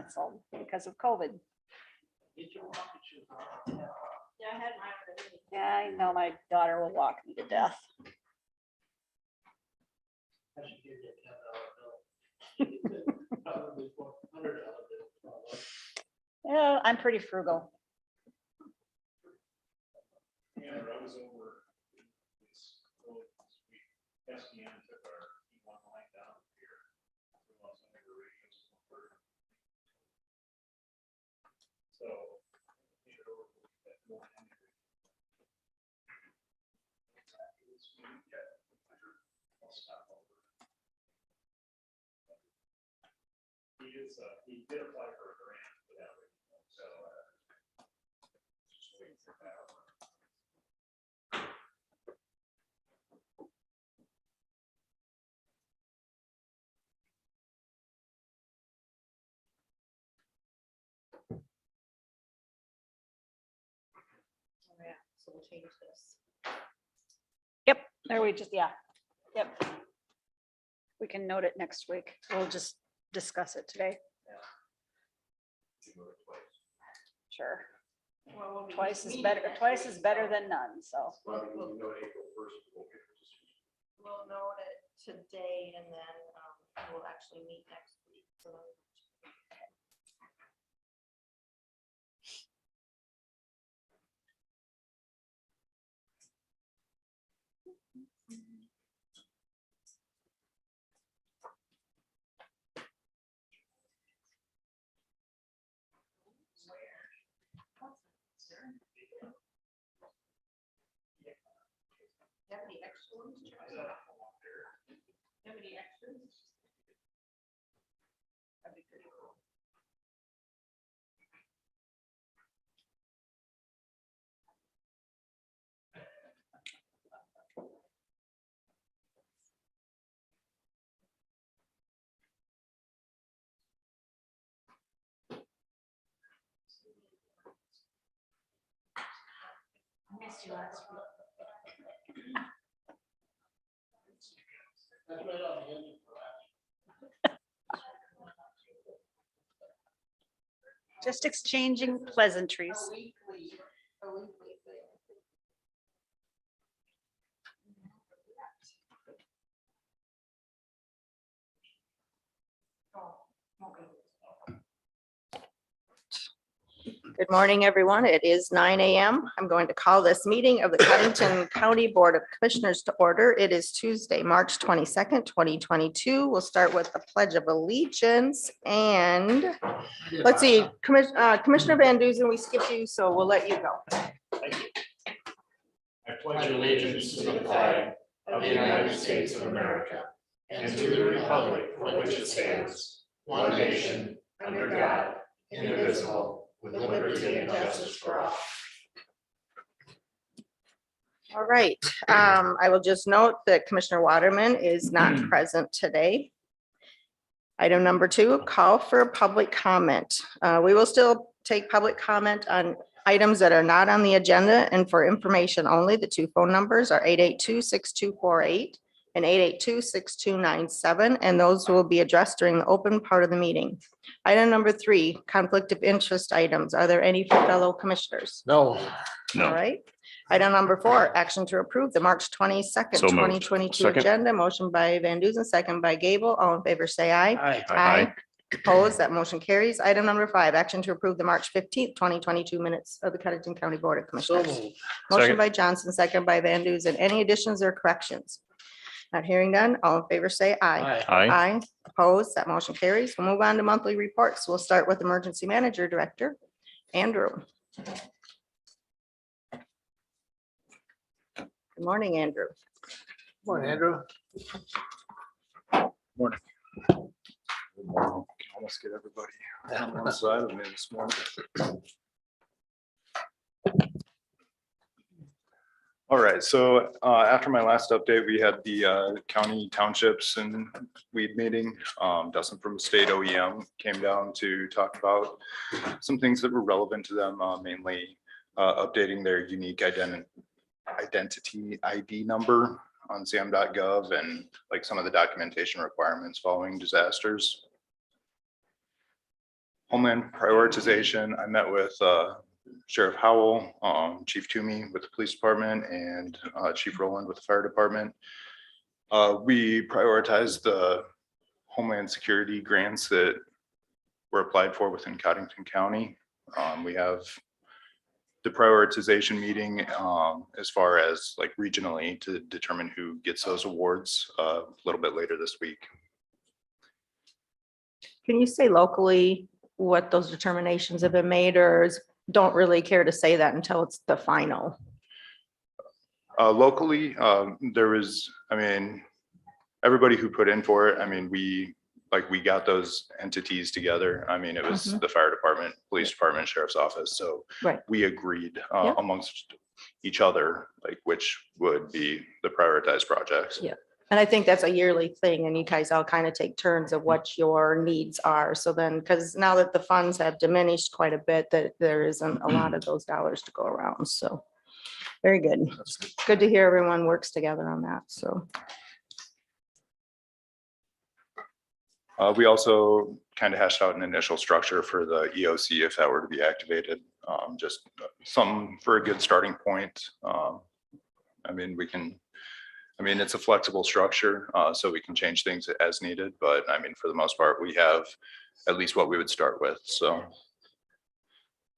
canceled because of COVID. Yeah, I had mine already. Yeah, I know my daughter will walk me to death. I should give you a $10 bill. Probably $400 bill. Yeah, I'm pretty frugal. Yeah, I was over this week. SDN took our E1 line down here. We lost some of the radios. So, it over that more energy. I'll stop over. He did apply for a grant for that radio, so just waiting for that. Oh, yeah, so we'll change this. Yep, there we just, yeah, yep. We can note it next week. We'll just discuss it today. Sure. Well, we'll be Twice is meeting better, next twice week, is better so than none, so. We'll note it today and then we'll actually meet next week. So you have any extra ones? Charlie? You have any extras? That'd be pretty cool. I missed you last week. That's right on the end of Just exchanging pleasantries. A weekly thing. Oh, okay. Good morning, everyone. It is 9 a.m. I'm going to call this meeting of the Codington County Board of Commissioners to order. It is Tuesday, March 22nd, 2022. We'll start with the Pledge of Allegiance and let's see, Commissioner Van Duzen, we skipped you, so we'll let you go. Thank you. I pledge allegiance to the flag of the United States of America and to the republic for which it stands, one nation, under God, indivisible, with liberty and justice for all. All right, I will just note that Commissioner Waterman is not present today. Item number 2, call for public comment. We will still take public comment on items that are not on the agenda, and for information only, the 2 phone numbers are 882-6248 and 882-6297, and those will be addressed during the open part of the meeting. Item number 3, conflict of interest items. Are there any for fellow commissioners? No. All right. Item number 4, action to approve the March 22nd, So moved. 2022 Second. agenda. Motion by Van Duzen, second by Gable. All in favor, say aye. Aye. Aye. Opposed, that motion carries. Item number 5, action to approve the March 15th, 2022 minutes of the Codington County Board of So Commissioners. moved. Motion Second. by Johnson, second by Van Duzen. Any additions or corrections? Not hearing none. All in favor, say aye. Aye. Aye. Opposed, that motion carries. We'll move on to monthly reports. We'll start with Emergency Manager Director, Andrew. Good morning, Andrew. Morning, Andrew. Morning. Almost get everybody on one side of me this morning. All right, so after my last update, we had the county townships and weed meeting. Dustin from State OEM came down to talk about some things that were relevant to them, mainly updating their unique identity ID number on SAM.gov and like some of the documentation requirements following disasters. Homeland prioritization, I met with Sheriff Howell, Chief Toomey with the police department, and Chief Rowland with the fire department. We prioritized the Homeland Security grants that were applied for within Codington County. We have the prioritization meeting as far as like regionally to determine who gets those awards a little bit later this week. Can you say locally what those determinations have been made, or don't really care to say that until it's the final? Locally, there was, I mean, everybody who put in for it, I mean, we got those entities together. I mean, it was the fire department, police department, sheriff's office. So Right. we agreed Yeah. amongst each other, like which would be the prioritized projects. Yeah. And I think that's a yearly thing, and you guys all kind of take turns of what your needs are. So then, because now that the funds have diminished quite a bit, that there isn't a lot of those dollars to go around. So very good. Good to hear everyone works together on that. So We also kind of hashed out an initial structure for the EOC if that were to be activated. Just some for a good starting point. I mean, it's a flexible structure, so we can change things as needed, but I mean, for the most part, we have at least what we would start with. So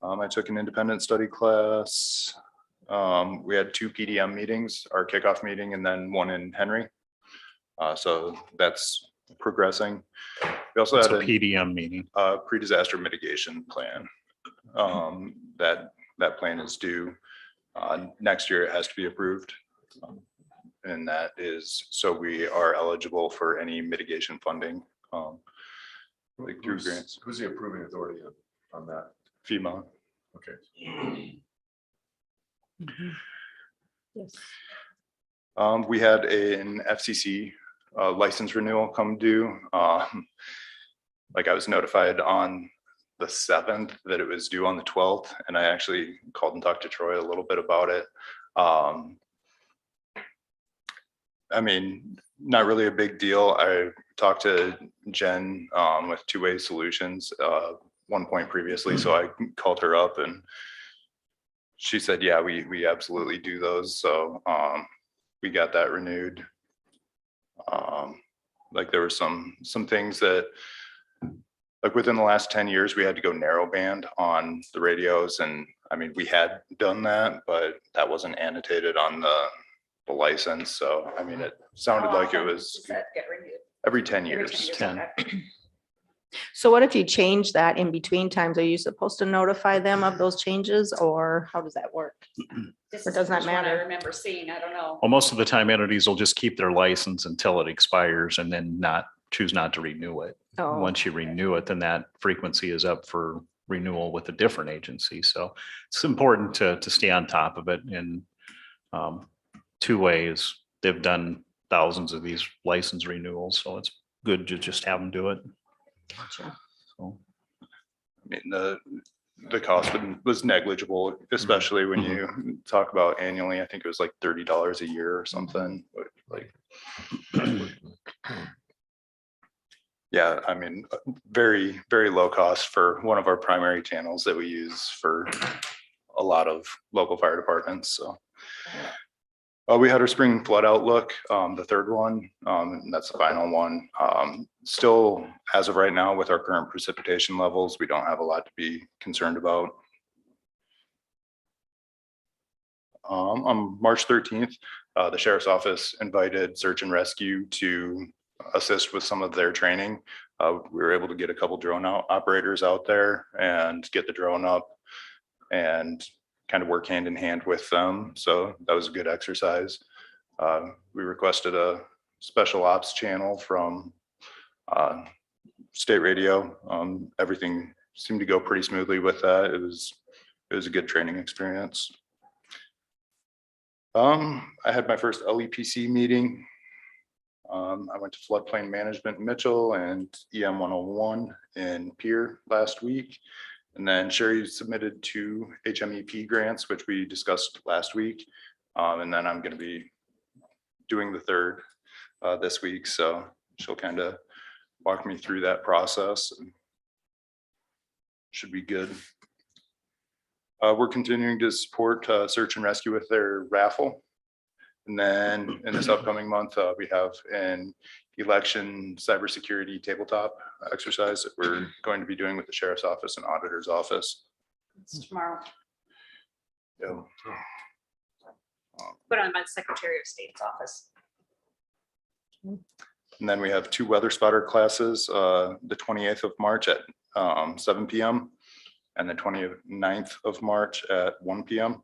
I took an independent study class. We had 2 PDM meetings, our kickoff meeting, and then one in Henry. So that's progressing. We also It's had a PDM meeting. Pre-disaster mitigation plan. That plan is due next year. It has to be approved. And that is, so we are eligible for any mitigation funding, like through grants. Who's the approving authority on that? FEMA. Okay. yes. We had an FCC license renewal come due. Like I was notified on the 7th that it was due on the 12th, and I actually called and talked to Troy a little bit about it. I mean, not really a big deal. I talked to Jen with Two-Way Solutions one point previously, so I called her up and she said, yeah, we absolutely do those. So we got that renewed. Like there were some things that, like within the last 10 years, we had to go narrow band on the radios. And I mean, we had done that, but that wasn't annotated on the license. So, I mean, it sounded like it was every 10 years. 10. So what if you change that in between times? Are you supposed to notify them of those changes, or how does that work? This Or is does the that first one I matter? remember seeing, I don't know. Well, most of the time entities will just keep their license until it expires and then choose not to renew it. Oh, Once you renew it, then that frequency is up for renewal with a different agency. So it's important to stay on top of it. And Two ways, they've done thousands of these license renewals, so it's good to just have them do it. gotcha. So I mean, the cost was negligible, especially when you talk about annually. I think it was like $30 a year or something. Like, yeah, I mean, very, very low cost for one of our primary channels that we use for a lot of local fire departments. So we had our spring flood outlook, the 3rd one, and that's the final one. Still, as of right now, with our current precipitation levels, we don't have a lot to be concerned about. On March 13th, the sheriff's office invited search and rescue to assist with some of their training. We were able to get a couple drone operators out there and get the drone up and kind of work hand in hand with them. So that was a good exercise. We requested a special ops channel from state radio. Everything seemed to go pretty smoothly with that. It was a good training experience. I had my first LEPC meeting. I went to floodplain management in Mitchell and EM 101 in Pier last week. And then Sherry submitted 2 HMEP grants, which we discussed last week. And then I'm going to be doing the 3rd this week. So she'll kind of walk me through that process. should be good. We're continuing to support search and rescue with their raffle. And then in this upcoming month, we have an election cybersecurity tabletop exercise that we're going to be doing with the sheriff's office and auditor's office. It's tomorrow. Yeah. Put on my Secretary of State's office. And then we have 2 weather spotter classes, the 28th of March at 7 p.m. and the 29th of March at 1 p.m.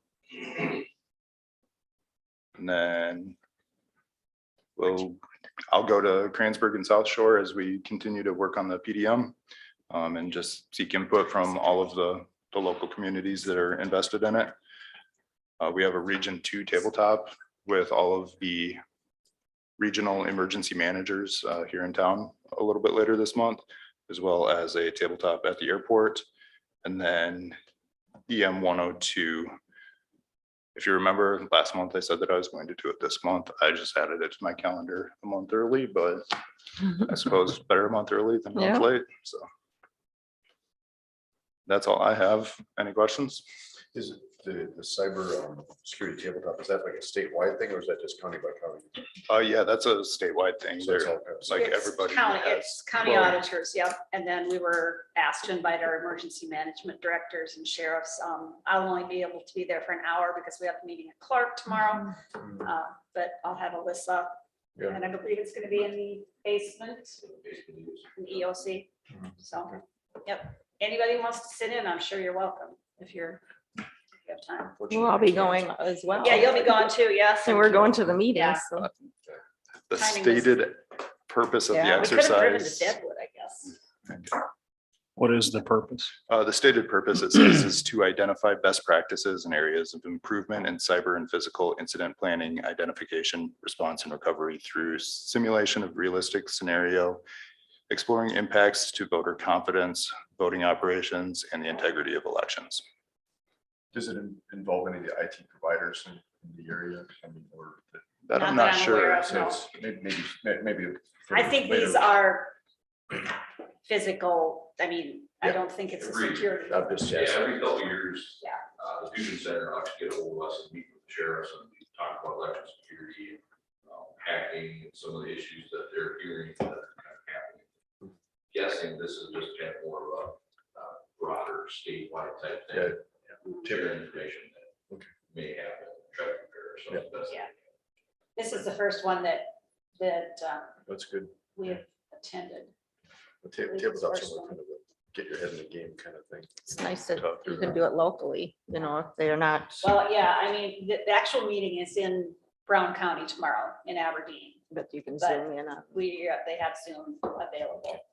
And then I'll go to Kransberg and South Shore as we continue to work on the PDM and just seek input from all of the local communities that are invested in it. We have a Region 2 tabletop with all of the regional emergency managers here in town a little bit later this month, as well as a tabletop at the airport. And then EM 102. If you remember last month, I said that I was going to do it this month. I just added it to my calendar a month early, but I suppose better a month early than a month Yeah. late. So that's all I have. Any questions? Is it the cyber security tabletop, is that like a statewide thing or is that just county by county? Yeah, that's a statewide thing. So it's There, all kind of- like It's everybody county- has- It's county well- auditors, yep. And then we were asked to invite our emergency management directors and sheriffs. I'll only be able to be there for an hour because we have a meeting at Clark tomorrow. But I'll have Alyssa, Yeah. and I believe it's gonna be in the basement, in EOC. So, yep. Anybody who wants to sit in, I'm sure you're welcome if you have time. Well, I'll be going as well. Yeah, you'll be gone too, yes. And we're going to the meeting, Yeah. so. The Timing was- stated purpose of the Yeah, We could have driven to exercise. Deadwood, I guess. What is the purpose? The stated purpose, it says, is to identify best practices and areas of improvement in cyber and physical incident planning, identification, response, and recovery through simulation of realistic scenario, exploring impacts to voter confidence, voting operations, and the integrity of elections. Does it involve any of the IT providers in the area? I mean, or That I'm Not not that I'm aware sure. of. so it's maybe. I think later. these are physical, I mean, I Yeah. don't think it's a Agreed. security. I'm just Yeah, asking. every couple of years. Yeah. The Fusion Center likes to get a hold of us and meet with the sheriffs and talk about election security, hacking, and some of the issues that they're hearing that are kind of happening. Guessing this is just kind of more of a broader statewide type thing. Share information that Okay. may happen, try to prepare ourselves best. Yeah. This is the first one that That's good. we have attended. The tabletop's kind of a get your head in the game kind of thing. It's nice that Talk you through can that. do it locally, you know, if they're not, Well, yeah, I mean, the actual meeting is in Brown County tomorrow in Aberdeen. but you can But- zoom in on. They have Zoom available.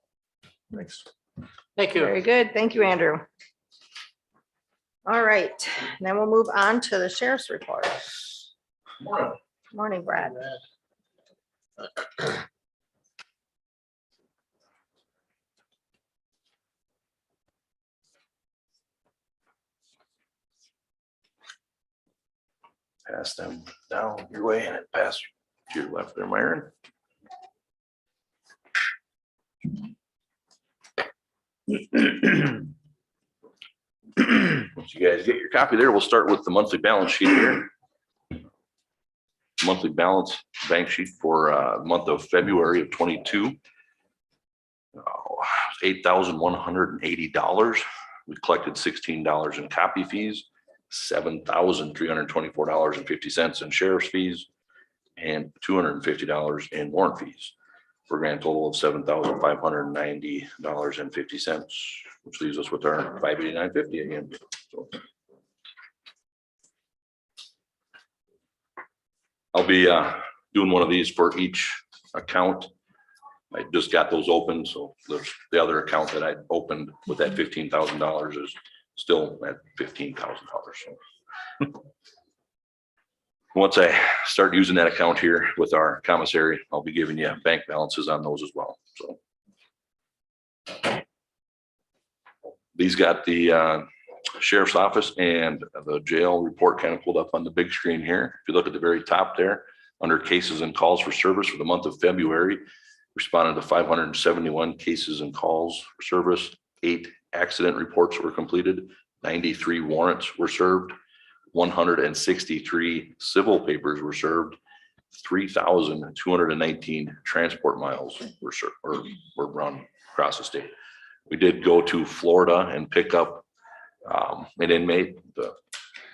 Thanks. Thank you. Very good. Thank you, Andrew. All right, then we'll move on to the sheriff's report. Morning, Brad. Pass them down your way and it pass to your left there, Myron. Once you guys get your copy there, we'll start with the monthly balance sheet here. Monthly balance bank sheet for month of February of 22. $8,180. We collected $16 in copy fees, $7,324.50 in sheriff's fees, and $250 in warrant fees, for a grand total of $7,590.50, which leaves us with our $589.50 again. So I'll be doing one of these for each account. I just got those open, so there's the other account that I opened with that $15,000 is still at $15,000. So once I start using that account here with our commissary, I'll be giving you bank balances on those as well. So these got the sheriff's office and the jail report kind of pulled up on the big screen here. If you look at the very top there, under cases and calls for service for the month of February, responded to 571 cases and calls for service, 8 accident reports were completed, 93 warrants were served, 163 civil papers were served, 3,219 transport miles were served or were run across the state. We did go to Florida and pick up an inmate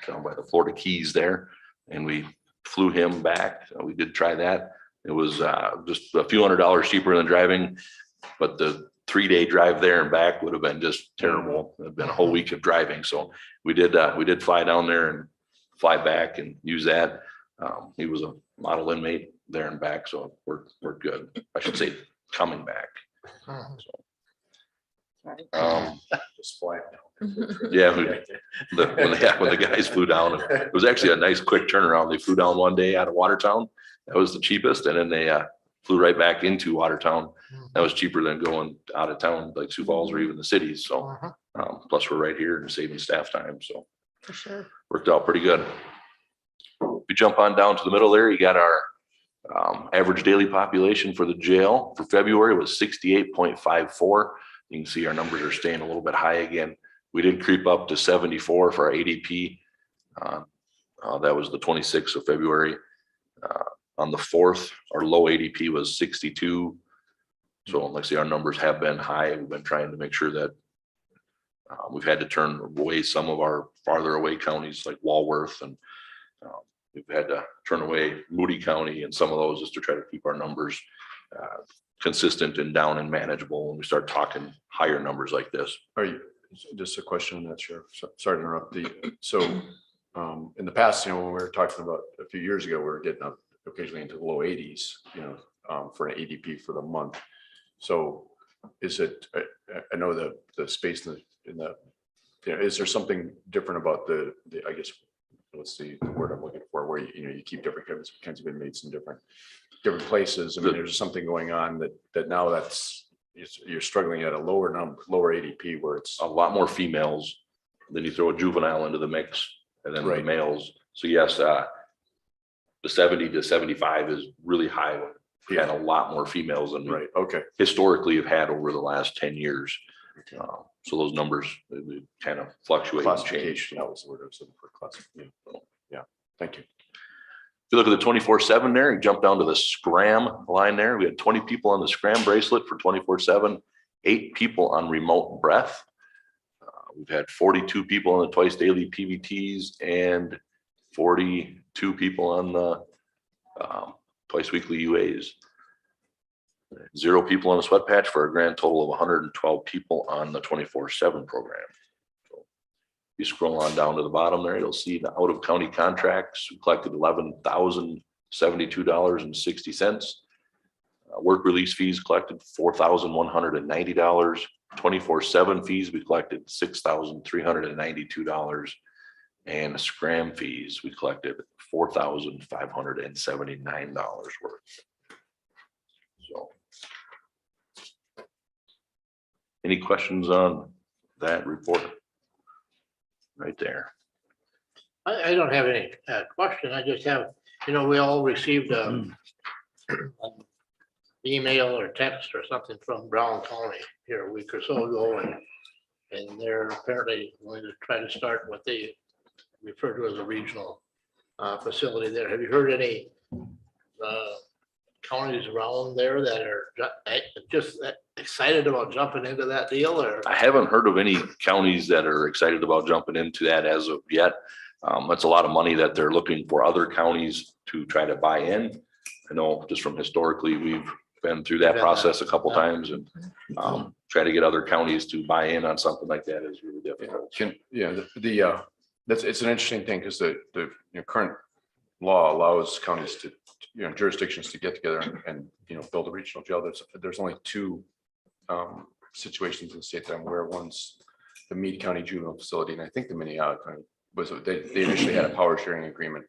down by the Florida Keys there, and we flew him back. We did try that. It was just a few $100s cheaper than driving, but the 3-day drive there and back would have been just terrible. It'd been a whole week of driving. So we did fly down there and fly back and use that. He was a model inmate there and back, so we're good. I should say coming back. Just fly it Yeah, when the guys flew down, it was actually a nice quick turnaround. They flew down one day out of Watertown. That was the cheapest, and then they flew right back into Watertown. That was cheaper than going out of town like Sioux Falls or even the cities. So plus we're right here and saving staff time. So For sure. worked out pretty good. We jump on down to the middle there. You got our average daily population for the jail for February was 68.54. You can see our numbers are staying a little bit high again. We did creep up to 74 for our ADP. That was the 26th of February. On the 4th, our low ADP was 62. So like I say, our numbers have been high. We've been trying to make sure that we've had to turn away some of our farther away counties like Walworth, and we've had to turn away Moody County and some of those just to try to keep our numbers consistent and down and manageable when we start talking higher numbers like this. Are you, just a question on that, Sheriff, sorry to interrupt in the past, when we were talking about a few years ago, we were getting up occasionally into the low 80s, for an ADP for the month. So is it, I know the space in the is there something different about the I guess, what's the word I'm looking for, where you keep different kinds of inmates in different places? I mean, there's something going on that now you're struggling at a lower ADP where it's A lot more females. Then you throw a juvenile into the mix, and then the Right. males. So yes, the 70 to 75 is really high. We had a lot more females than we right. Okay. historically have had over the last 10 years. Okay. So those numbers they kind of fluctuate and change. Classification, that was the word I was looking for, classification. Yeah, thank you. If you look at the 24/7 there, you jump down to the scram line there. We had 20 people on the scram bracelet for 24/7, 8 people on remote breath. We've had 42 people on the twice daily PVTs and 42 people on the twice weekly UAs. 0 people on the sweat patch for a grand total of 112 people on the 24/7 program. So you scroll on down to the bottom there, you'll see the out of county contracts. We collected $11,072.60. Work release fees collected $4,190. 24/7 fees, we collected $6,392. And scram fees, we collected $4,579 worth. So. Any questions on that report? Right there. I don't have any question. I just have, we all received an email or text or something from Brown County here a week or so ago, and they're apparently going to try to start what they refer to as a regional facility there. Have you heard any counties around there that are just excited about jumping into that deal? Or I haven't heard of any counties that are excited about jumping into that as of yet. That's a lot of money that they're looking for other counties to try to buy in. I know just from historically, we've been through that process a couple times, and try to get other counties to buy in on something like that is really difficult. It's an interesting thing because the current law allows counties to, jurisdictions to get together and build a regional jail. There's only 2 situations in the state that I'm aware of. One's the Meade County Juvenile Facility, and I think the Minnehaha County they initially had a power sharing agreement.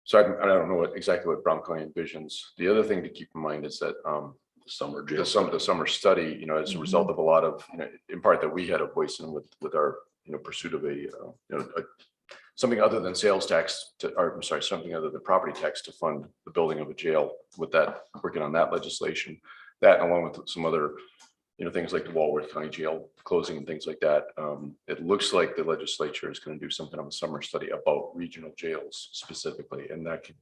So I don't know exactly what Brown County envisions. The other thing to keep in mind is that the summer study, as a result of a lot of, in part that we had a voice in with our pursuit of something other than sales tax something other than property tax to fund the building of a jail. With that, working on that legislation, that along with some other things like the Walworth County Jail closing and things like that. It looks like the legislature is going to do something on a summer study about regional jails specifically, and that could,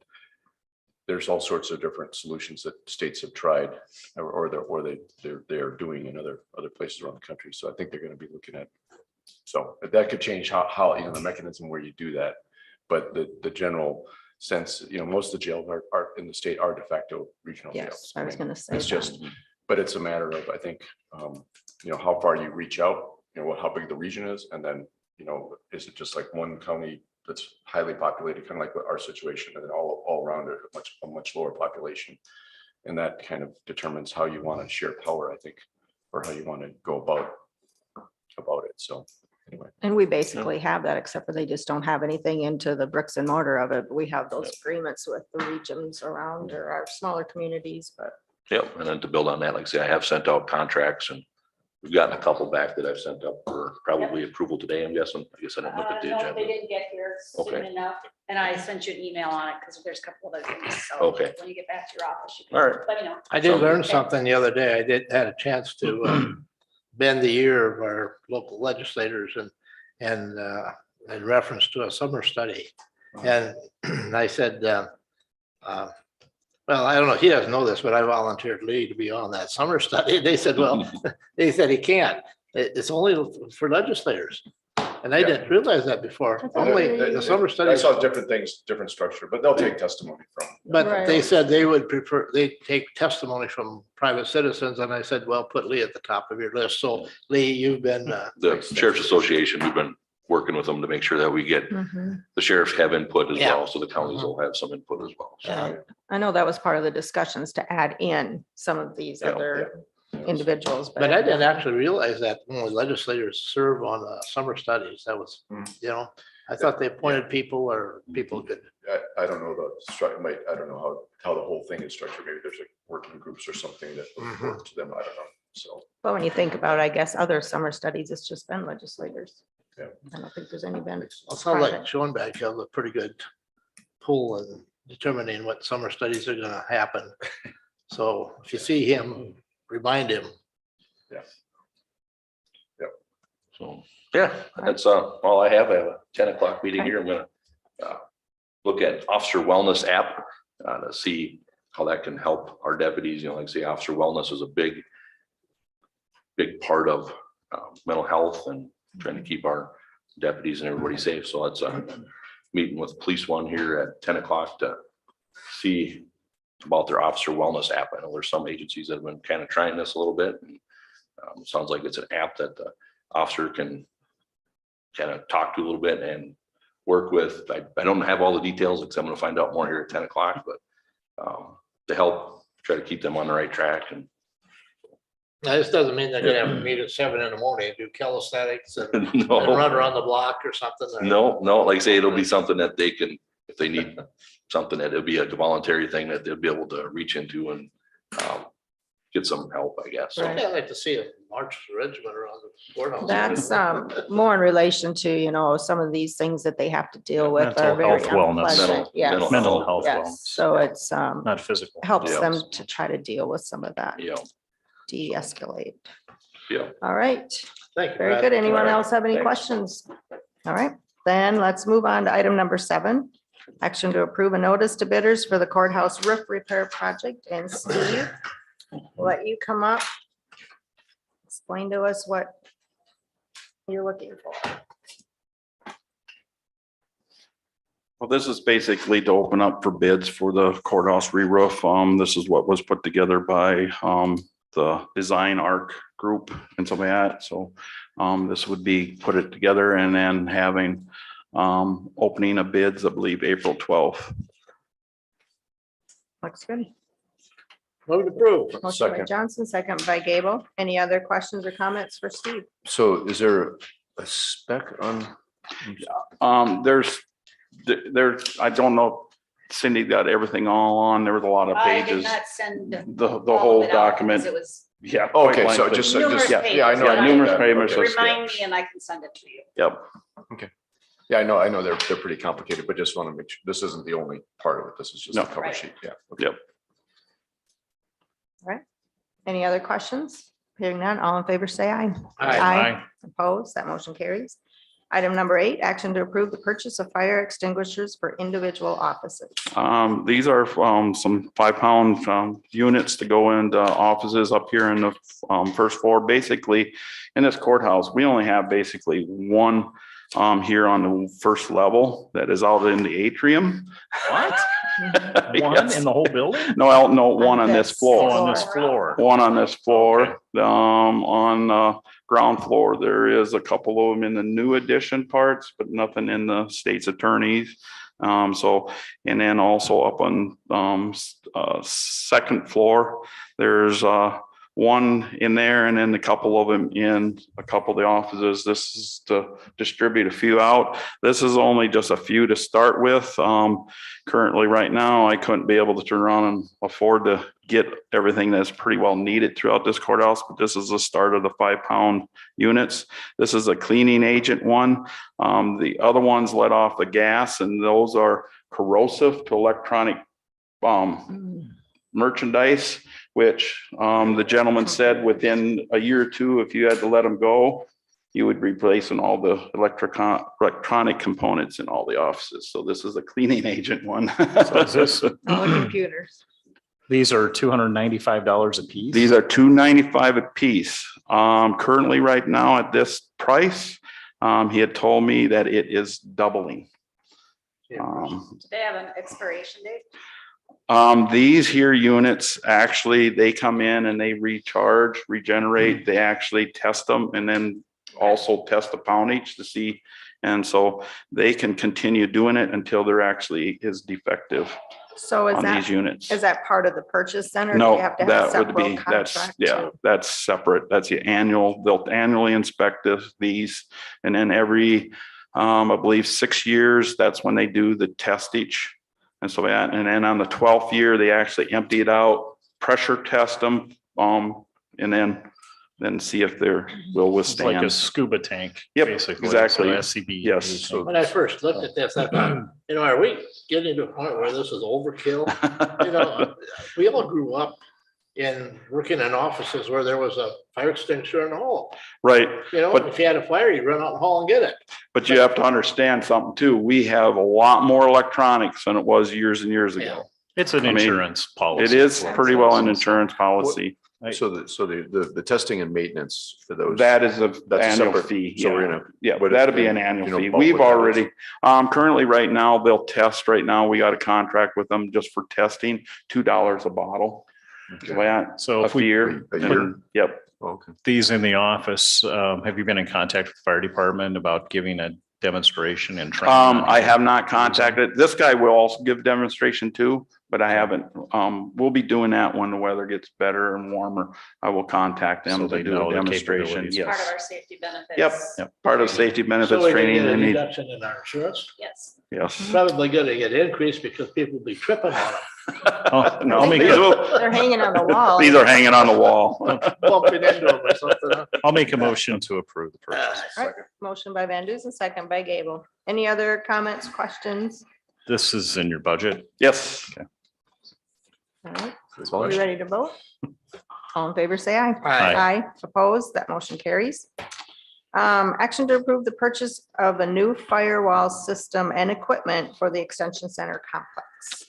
there's all sorts of different solutions that states have tried or they're doing in other places around the country. So I think they're going to be looking at, so that could change how the mechanism where you do that. But the general sense, most of the jails are in the state are de facto regional Yes, jails. I was mean, gonna say it's that. just, but it's a matter of, I think, how far you reach out, how big the region is, and then, is it just like one county that's highly populated, kind of like our situation, and then all around it, a much lower population. And that kind of determines how you want to share power, I think, or how you want to go about it. So anyway. And we basically have that, except for they just don't have anything into the bricks and mortar of it. We have those agreements with the regions around or our smaller communities, but Yep, and then to build on that, like I say, I have sent out contracts and we've gotten a couple back that I've sent up for probably approval today, I'm guessing. I guess I didn't look at the No, they agenda. didn't get here soon Okay. enough, and I sent you an email on it because there's a couple other things. So Okay. when you get back to your office, you All can right. let me know. I did learn Okay. something the other day. I had a chance to bend the ear of our local legislators and in reference to a summer study. And I said, well, I don't know, he doesn't know this, but I volunteered Lee to be on that summer study. They said, well, they said he can't. It's only for legislators. And I didn't realize that before. That's Only okay. the summer I study. saw different things, different structure, but they'll take testimony from. But they Right. said they would prefer, they take testimony from private citizens, and I said, well, put Lee at the top of your list. So Lee, you've been, The Sheriff's Association, we've been working with them to make sure that we get, mhm. the sheriffs have input as Yeah. well, so the counties will have some input as well. So, Right. I know that was part of the discussions to add in some of these Yeah, other individuals. but I didn't actually realize that only legislators serve on summer studies. That was, I thought they appointed people or people could. I don't know the structure, I don't know how the whole thing is structured. Maybe there's like working groups or something that work to them. I don't know. So. But when you think about it, I guess other summer studies, it's just been legislators. Yeah. I don't think there's any been. It sounds like private. Schoenberg has a pretty good pull in determining what summer studies are gonna happen. So if you see him, remind him. so, yeah, that's all I have. I have a 10 o'clock meeting here. I'm gonna look at officer wellness app to see how that can help our deputies. Like I say, officer wellness is a big part of mental health and trying to keep our deputies and everybody safe. So it's a meeting with Police One here at 10 o'clock to see about their officer wellness app. I know there's some agencies that have been kind of trying this a little bit. And, it sounds like it's an app that the officer can kind of talk to a little bit and work with. I don't have all the details because I'm going to find out more here at 10 o'clock, but to help try to keep them on the right track. And Now, this doesn't mean they're gonna have to meet at 7 in the morning and do calisthenics and no, run around the block or something. or- no, like I say, it'll be something that they can, if they need something, that it'll be a voluntary thing that they'll be able to reach into and get some help, I guess. So, Right. I'd like to see a march regiment around the courthouse. That's more in relation to, some of these things that they have to deal with Mental are very health, wellness. unpleasant. Yes. Mental health, Yes, wellness, so it's not physical. helps Yeah. them to try to deal with some of that, yeah, de-escalate. yeah. All right, Thank you. very Brad. good. Anyone All right. else have any Thanks. questions? All right, then let's move on to item number 7. Action to approve a notice to bidders for the courthouse roof repair project. And Steve, we'll let you come up. Explain to us what you're looking for. Well, this is basically to open up for bids for the courthouse re-roof. This is what was put together by the Design Arc Group and something like that. So this would be put it together and then having opening of bids, I believe, April 12th. Looks good. Move to approve. Motion by Second. Johnson, second by Gable. Any other questions or comments for Steve? So is there a spec on? There's, I don't know, Cindy got everything all on. There was a lot of I did pages. not send The all of whole it out because document. It was Yeah. Okay, quite so lengthy. just, numerous yeah, pages. yeah, I know. Yeah, numerous papers. Okay. Remind me and I can send it to you. Yep. Yeah, I know they're pretty complicated, but just want to make sure, this isn't the only part of it. This is just a No. cover Right. sheet. Yeah. Yep. Any other questions? Hearing none, all in favor, say aye. Aye. Opposed, that motion carries. Item number 8, action to approve the purchase of fire extinguishers for individual offices. These are some 5-pound units to go into offices up here in the first floor. Basically, in this courthouse, we only have basically one here on the first level that is out in the atrium. What? One Yes. in the whole building? No, one on this this floor. Oh, on this floor. One on this floor. Okay. On ground floor, there is a couple of them in the new addition parts, but nothing in the state's attorneys. So, and then also up on second floor, there's one in there and then a couple of them in a couple of the offices. This is to distribute a few out. This is only just a few to start with. Currently, right now, I couldn't be able to turn around and afford to get everything that's pretty well needed throughout this courthouse, but this is the start of the 5-pound units. This is a cleaning agent one. The other ones let off the gas, and those are corrosive to electronic merchandise, which the gentleman said within a year or two, if you had to let them go, you would replace in all the electronic components in all the offices. So this is a cleaning agent one. So is this, All the computers. these are $295 a piece? These are $295 a piece. Currently, right now at this price, he had told me that it is doubling. Do they have an expiration date? These here units, actually, they come in and they recharge, regenerate, they actually test them and then also test the poundage to see. And so they can continue doing it until there actually is defective So is on these that, units. is that part of the purchase center? Do No, you have to have a that would be, separate that's, contract yeah, to- that's separate. That's the annual, they'll annually inspect these. And then every, I believe 6 years, that's when they do the testage. And so that, and then on the 12th year, they actually empty it out, pressure test them, and then see if they're will It's like a withstand. scuba tank. Yep, Basically. exactly. So SCB. Yes. So When I first looked at this, I thought, are we getting to a point where this is overkill? We all grew up in working in offices where there was a fire extinguisher in the hall. Right, But- If you had a fire, you run out in the hall and get it. but you have to understand something too. We have a lot more electronics than it was years and years ago. It's an I mean, insurance policy. It is pretty well an insurance policy. So the testing and maintenance for those. That is a That's a annual separate- fee. So we're Yeah. gonna, Yeah, what is that'd be the, an annual you know, fee. bulk We've what that already, currently right now, they'll test right now. We got a contract with them just for testing, $2 a bottle. So yeah, So a if we, year. A year? And- Yep. okay. these in the office, have you been in contact with the fire department about giving a demonstration and training? on I it? have not contacted, this guy will also give demonstration too, but I haven't. We'll be doing that when the weather gets better and warmer. I will contact So them they to do know a the demonstration. capabilities. Part of Yes. our safety benefits. Yep. Yep. Part of safety So benefits we're gonna training. get a They need, reduction in our insurance. Yes. yes. Probably gonna get increased because people will be tripping on them, No, I'll make these a- will- They're hanging on the wall. These are hanging on the wall. bumping into them or something. I'll make a motion to approve the purchase. All right, motion by Van Duzen, second by Gable. Any other comments, questions? This is in your budget. Yes. All right, As are long we as- ready to vote? All in favor, say aye. Aye. Aye, opposed, that motion carries. Action to approve the purchase of a new firewall system and equipment for the Extension Center complex.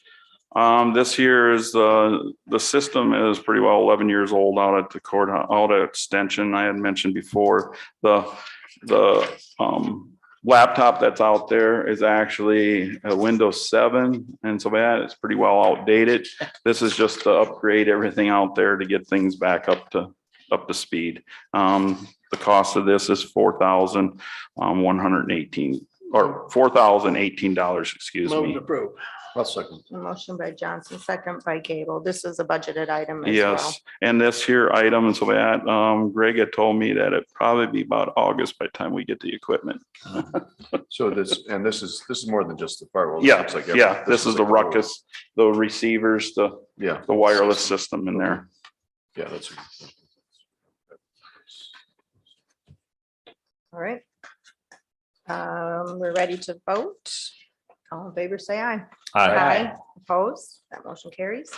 This here is, the system is pretty well 11 years old out at the court, out at Extension. I had mentioned before, the laptop that's out there is actually a Windows 7. And so that it's pretty well outdated. This is just to upgrade everything out there to get things back up to speed. The cost of this is $4,118 or $4,018, excuse Move me. to approve. I'll second. A motion by Johnson, second by Gable. This is a budgeted item as well. Yes, and this here item, and so that, Greg had told me that it'd probably be about August by the time we get the equipment. So this is more than just the firewall. It Yeah, looks like yeah, this is the like whole- ruckus, the receivers, the Yeah, wireless system in there. yeah, that's. All right. We're ready to vote. All in favor, say aye. Aye. Opposed, that motion carries.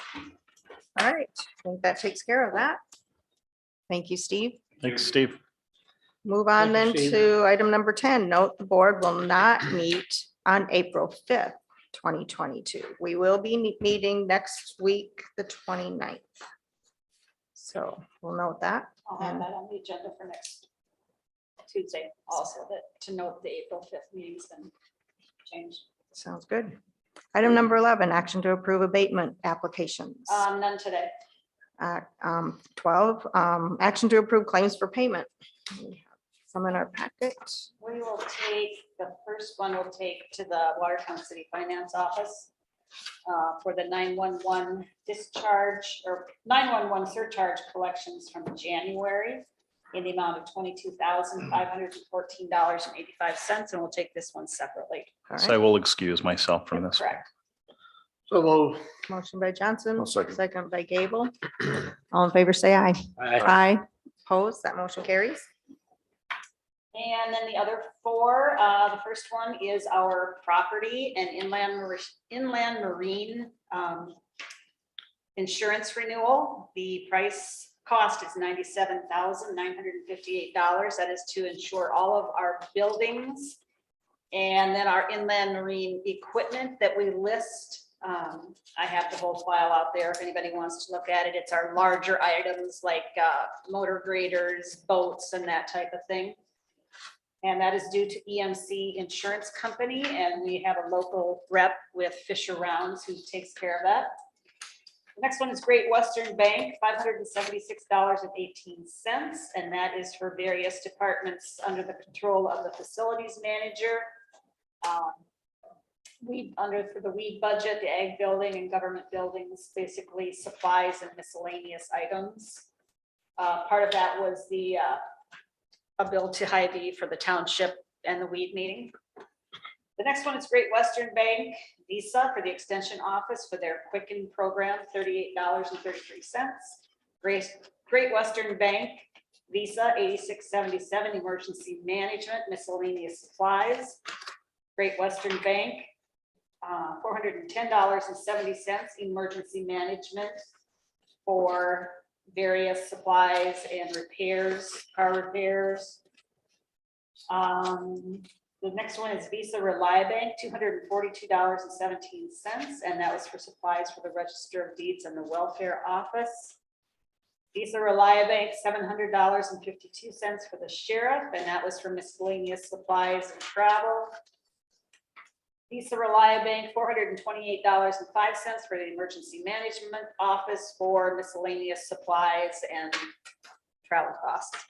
All right, I think that takes care of that. Thank you, Steve. Thanks, Steve. Move on then Thank you, Steve. to item number 10. Note the board will not meet on April 5th, 2022. We will be meeting next week, the 29th. So we'll note that. I'll have that on the agenda for next Tuesday also, that to note the April 5th meeting's been changed. Sounds good. Item number 11, action to approve abatement applications. None today. 12, action to approve claims for payment. We have some in our packet. We will take, the first one we'll take to the Watertown City Finance Office for the 911 discharge or 911 surcharge collections from January in the amount of $22,514.85. And we'll take this one separately. All So I right. will excuse myself from this. Correct. So move. Motion by Johnson, I'll second. second by Gable. All in favor, say aye. Aye. Aye. Opposed, that motion carries. And then the other four, the first one is our property and inland marine insurance renewal. The cost is $97,958. That is to insure all of our buildings. And then our inland marine equipment that we list. I have the whole file out there if anybody wants to look at it. It's our larger items like motor graders, boats, and that type of thing. And that is due to EMC Insurance Company, and we have a local rep with Fisher Rounds who takes care of that. The next one is Great Western Bank, $576.18, and that is for various departments under the control of the facilities manager. For the weed budget, the ag building and government buildings, basically supplies and miscellaneous items. Part of that was a bill to Hy-Vee for the township and the weed meeting. The next one is Great Western Bank Visa for the extension office for their Quicken program, $38.33. Great Western Bank Visa, $86.77, emergency management, miscellaneous supplies. Great Western Bank, $410.70, emergency management for various supplies and repairs, car repairs. The next one is Visa Reliabank, $242.17, and that was for supplies for the Register of Deeds and the Welfare Office. Visa Reliabank, $700.52 for the sheriff, and that was for miscellaneous supplies and travel. Visa Reliabank, $428.05 for the emergency management office for miscellaneous supplies and travel costs.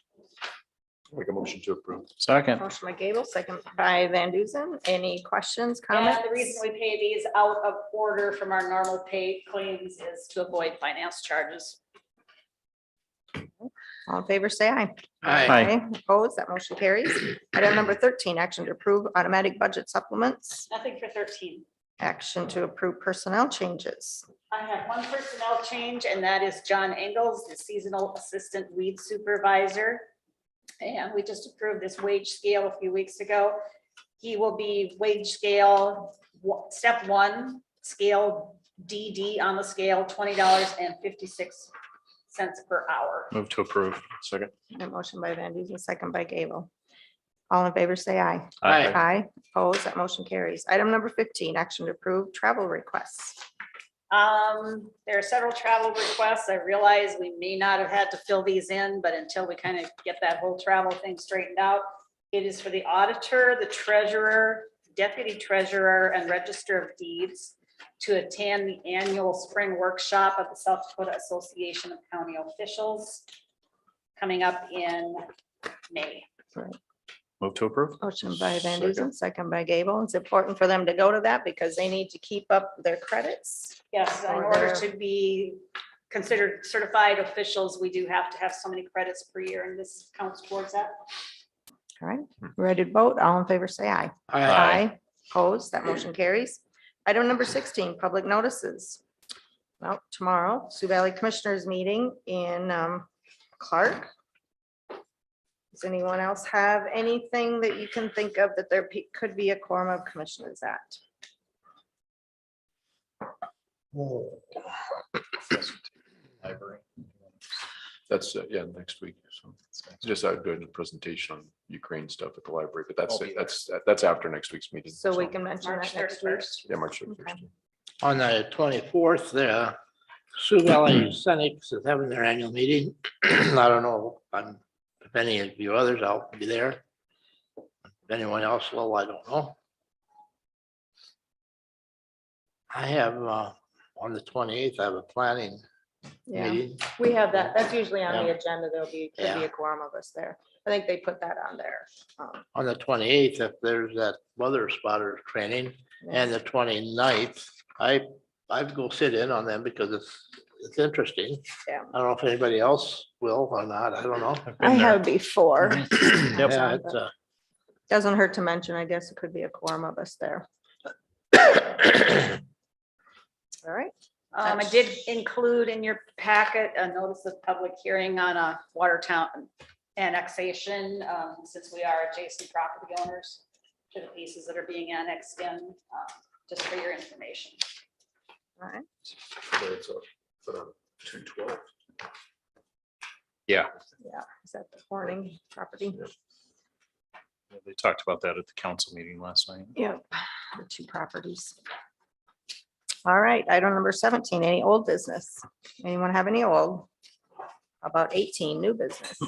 Make a motion to approve. Second. Motion by Gable, second by Van Duzen. Any questions, And comments? the reason we pay these out of order from our normal pay claims is to avoid finance charges. All in favor, say aye. Aye. Opposed, that motion carries. Item number 13, action to approve automatic budget supplements. Nothing for 13. Action to approve personnel changes. I have one personnel change, and that is John Engels, the seasonal assistant weed supervisor. And we just approved this wage scale a few weeks ago. He will be wage scale, step 1, scale DD on the scale, $20.56 per hour. Move to approve. Second. A motion by Van Duzen, second by Gable. All in favor, say aye. Aye. Aye. Opposed, that motion carries. Item number 15, action to approve travel requests. There are several travel requests. I realize we may not have had to fill these in, but until we kind of get that whole travel thing straightened out. It is for the auditor, the treasurer, deputy treasurer, and register of deeds to attend the annual spring workshop of the South Dakota Association of County Officials coming up in May. Move to approve. Motion by Van Duzen, second by Gable. It's important for them to go to that because they need to keep up their credits. Yes, in order to be considered certified officials, we do have to have so many credits per year, and this counts towards that. All right, ready to vote? All in favor, say aye. Aye. Opposed, that motion carries. Item number 16, public notices. Well, tomorrow, Sioux Valley Commissioners meeting in Clark. Does anyone else have anything that you can think of that there could be a quorum of commissioners at? Library. That's, yeah, next week. So just doing a presentation on Ukraine stuff at the library, but that's after next week's meeting. So we can mention March that next week. 31st. Yeah, March Okay. 31st. On the 24th, the Sioux Valley Cynics is having their annual meeting. I don't know if any of you others, I'll be there. If anyone else will, I don't know. I have, on the 28th, I have a planning Yeah, meeting. we have that. That's usually on the agenda. Could be Yeah. a quorum of us there. I think they put that on there. On the 28th, if there's that weather spotter training, and the 29th, I'd go sit in on them because it's interesting. Yeah. I don't know if anybody else will or not, I don't know. I have before. Yeah, it's, Doesn't hurt to mention, I guess it could be a quorum of us there. All right. I did include in your packet a notice of public hearing on a Watertown annexation, since we are adjacent property owners to the pieces that are being annexed in, just for your information. All right. It's 212. Yeah. Is that the Horning property? They talked about that at the council meeting last night. Yep. The two properties. All right, item number 17, any old business? Anyone have any old? How about 18, new business?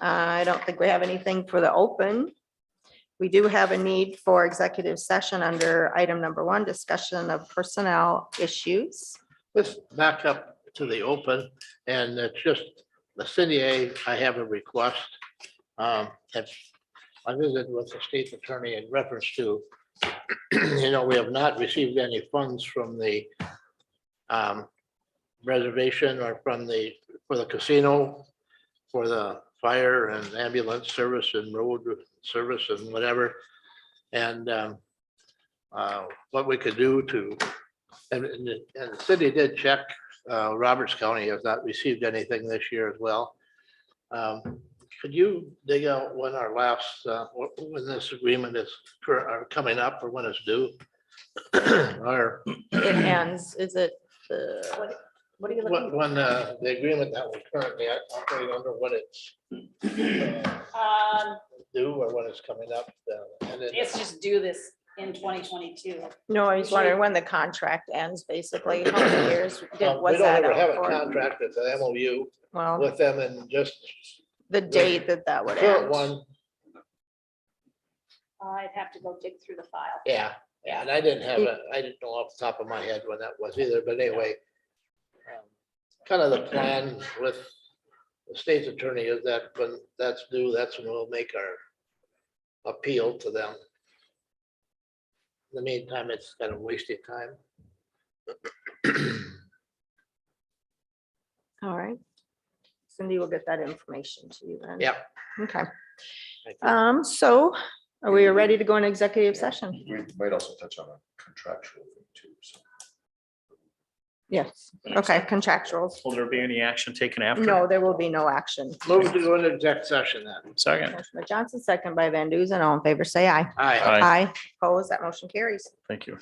I don't think we have anything for the open. We do have a need for executive session under item number 1, discussion of personnel issues. let's back up to the open, and it's just the city, I have a request. If I visited with the state attorney in reference to, we have not received any funds from the reservation or for the casino, for the fire and ambulance service and road service and whatever. And what we could do and the city did check, Roberts County has not received anything this year as well. Could you dig out when our last, when this agreement is coming up or when it's due? Or It ends, is it the, what are you looking? when the agreement that we currently operate under, when it's due or when it's coming up? And then It's just do this in 2022. No, I was wondering when the contract ends, basically, how many years we was don't that ever have out a for? contract, it's an MOU Well, with them and just the date that would current end. one. I'd have to go dig through the file. Yeah, and I didn't know off the top of my head when that was either, but anyway. Kind of the plan with the state's attorney is that when that's due, that's when we'll make our appeal to them. In the meantime, it's kind of wasted time. All right. Cindy will get that information to you then. Yeah. Okay. Thank you. So are we ready to go in executive session? We might also touch on a contractual thing too. So. Yes. Okay, contractuals. Will there be any action taken after? No, there will be no action. Move to go into exec session then. Second. Motion by Johnson, second by Van Duzen. All in favor, say aye. Aye. Aye. Aye. Opposed, that motion carries. Thank you.